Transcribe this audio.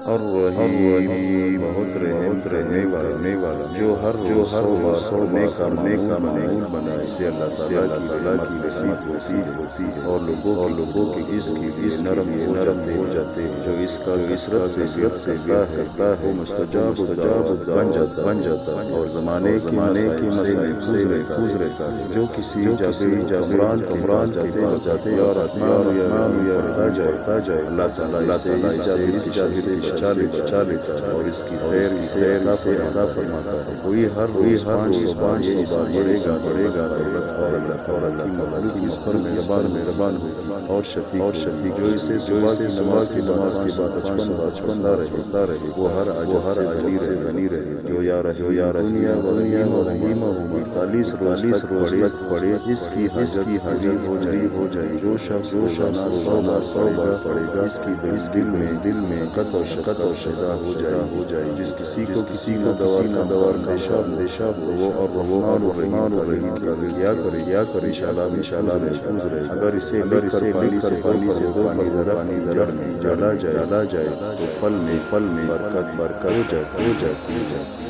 الرحیم بہت رحم کرنے والا جو ہر سونے کا معمول بنائے اسے اللہ تعالیٰ کی رحمت ہوتی ہے اور لوگوں کی اس کی نرم ہو جاتے ہیں جو اس کا کثرت سے کرتا ہے وہ مستجاب بن جاتا ہے اور زمانے کی مسائل سے محفوظ رہتا ہے جو کسی جبران جاتے اور پڑھتا جائے اللہ تعالیٰ اس جاہل سے بچا لیتا ہے اور اس کی خیر عطا فرماتا ہے کوئی ہر 500 بڑھے گا اور اللہ کی اس پر مہربان ہوگی اور شفیع جو اسے صبح کی نماز کے بعد 55 رہے وہ ہر عجب سے غنی رہے جو یا دنیا و رحیم 48 روز تک پڑھے اس کی حاجت ہو جائے جو شخص 100 بار پڑھے گا اس دل میں شقت اور شدا ہو جائے جس کسی کو دوار کا اندیشہ ہو وہ الرحمن الرحیم کیا کرے انشاءاللہ محفوظ رہے اگر اسے پانی سے دو درخت ڈالا جائے تو پل میں برکت ہو جاتی ہے